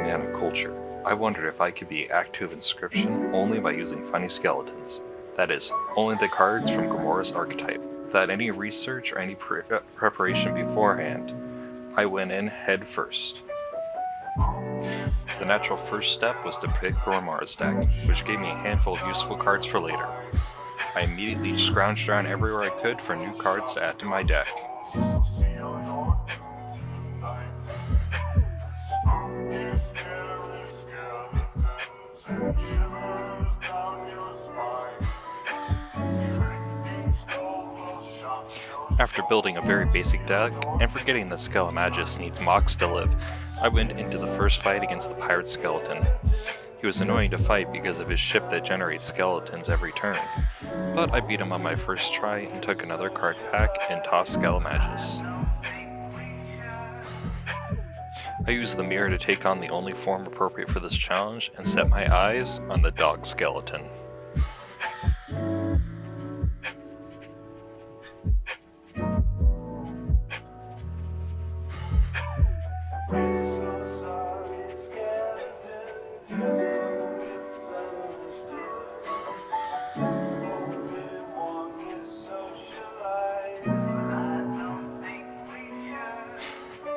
man of culture. I wondered if I could be active inscription only by using funny skeletons. That is, only the cards from Grimora's archetype. Without any research or any preparation beforehand, I went in head first. The natural first step was to pick Grimora's deck, which gave me a handful of useful cards for later. I immediately scrounged around everywhere I could for new cards to add to my deck. After building a very basic deck, and forgetting that Skelemagus needs Mox to live, I went into the first fight against the Pirate Skeleton. He was annoying to fight because of his ship that generates skeletons every turn, but I beat him on my first try and took another card pack and tossed Skelemagus. I used the mirror to take on the only form appropriate for this challenge and set my eyes on the Dog Skeleton.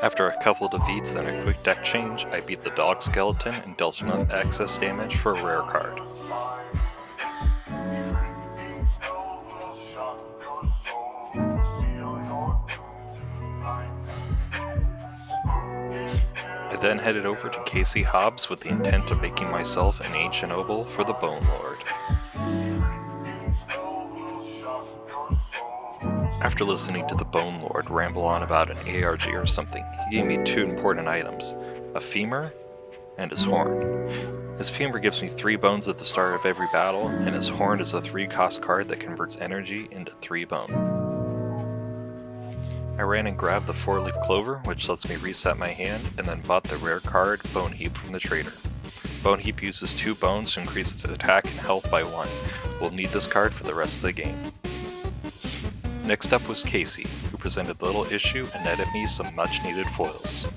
After a couple defeats and a quick deck change, I beat the Dog Skeleton and dealt enough excess damage for a rare card. I then headed over to Casey Hobbs with the intent of making myself an Ancient Noble for the Bone Lord. After listening to the Bone Lord ramble on about an ARG or something, he gave me two important items, a femur and his horn. His femur gives me 3 bones at the start of every battle, and his horn is a 3-cost card that converts energy into 3 bone. I ran and grabbed the 4-leaf clover, which lets me reset my hand, and then bought the rare card Bone Heap from the trader. Bone Heap uses 2 bones to increase its attack and health by 1. We'll need this card for the rest of the game. Next up was Casey, who presented little issue and netted me some much needed foils.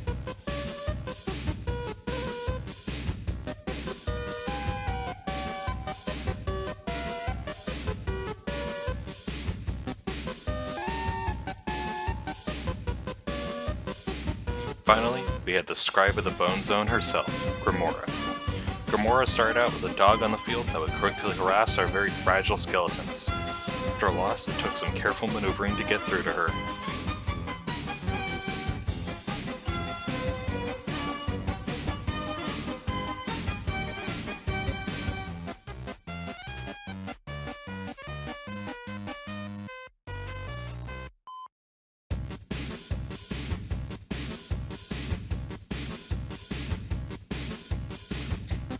Finally, we had the Scribe of the Bone Zone herself, Grimora. Grimora started out with a dog on the field that would quickly harass our very fragile skeletons. After a loss, it took some careful maneuvering to get through to her.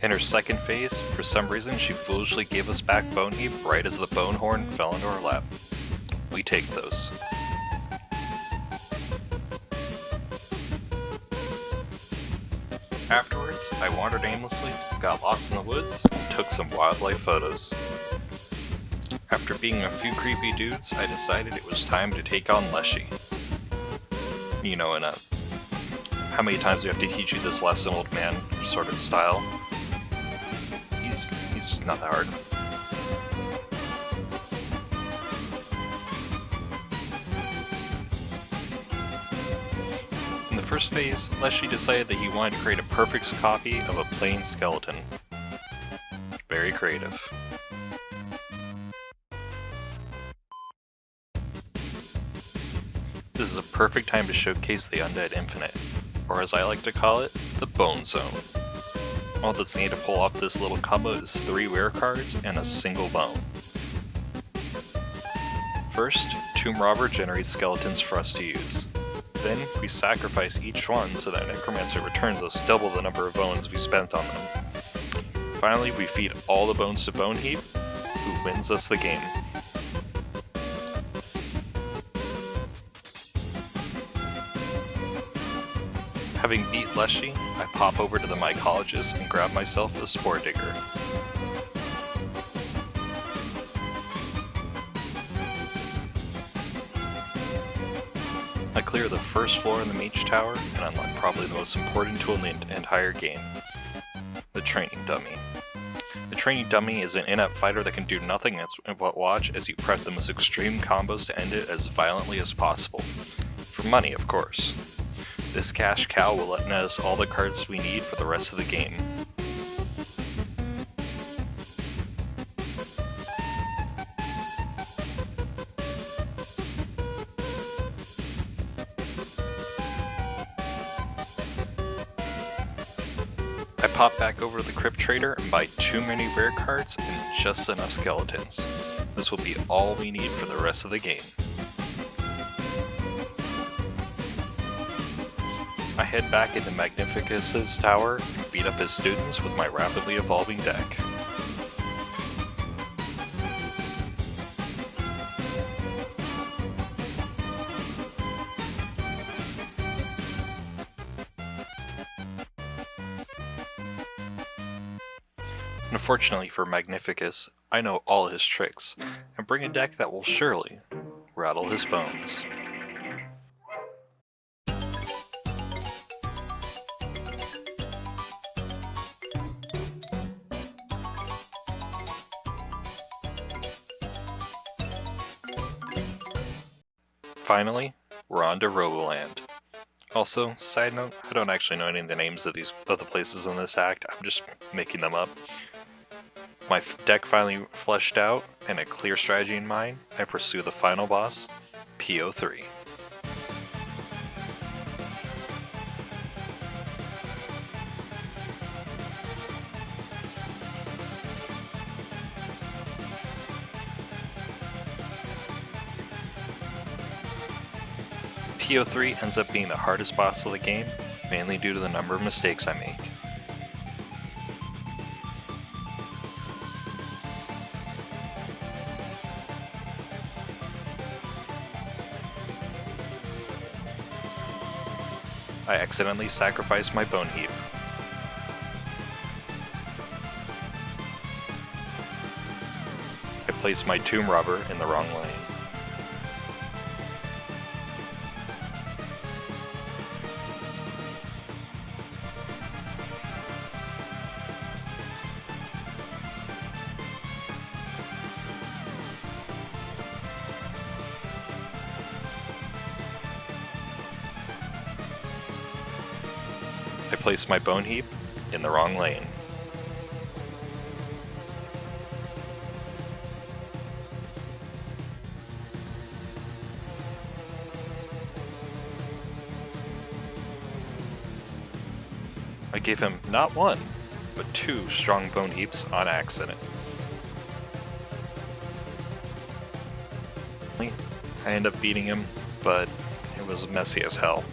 In her second phase, for some reason she foolishly gave us back Bone Heap right as the Bone Horn fell into our lap. We take those. Afterwards, I wandered aimlessly, got lost in the woods, and took some wildlife photos. After beating a few creepy dudes, I decided it was time to take on Leshy. You know, in a how many times do we have to teach you this lesson, old man sort of style. He's not that hard. In the first phase, Leshy decided that he wanted to create a perfect copy of a plain skeleton. Very creative. This is a perfect time to showcase the Undead Infinite, or as I like to call it, the Bone Zone. All that's needed to pull off this little combo is 3 rare cards and a single bone. First, Tomb Robber generates skeletons for us to use. Then, we sacrifice each one so that Necromancer returns us double the number of bones we spent on them. Finally, we feed all the bones to Bone Heap, who wins us the game. Having beat Leshy, I pop over to the Mycologist and grab myself a Spore Digger. A clear the first floor in the Mage Tower and unlock probably the most important tool in the entire game, the Training Dummy. The Training Dummy is an in-app fighter that can do nothing but watch as you prep the most extreme combos to end it as violently as possible. For money, of course. This cash cow will net us all the cards we need for the rest of the game. I pop back over to the Crypt Trader and buy too many rare cards and just enough skeletons. This will be all we need for the rest of the game. I head back into Magnificus's tower and beat up his students with my rapidly evolving deck. Unfortunately for Magnificus, I know all his tricks, and bring a deck that will surely rattle his bones. Finally, we're on to Roboland. Also, side note, I don't actually know any of the names of the places in this act, I'm just making them up. My deck finally fleshed out, and a clear strategy in mind, I pursue the final boss, PO3. PO3 ends up being the hardest boss of the game, mainly due to the number of mistakes I make. I accidentally sacrificed my Bone Heap. I placed my Tomb Robber in the wrong lane. I placed my Bone Heap in the wrong lane. I gave him not one, but two strong Bone Heaps on accident. I end up beating him, but it was messy as hell.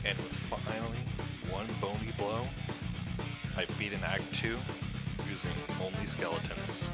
And with finally one bony blow, I beat an Act 2 using only skeletons.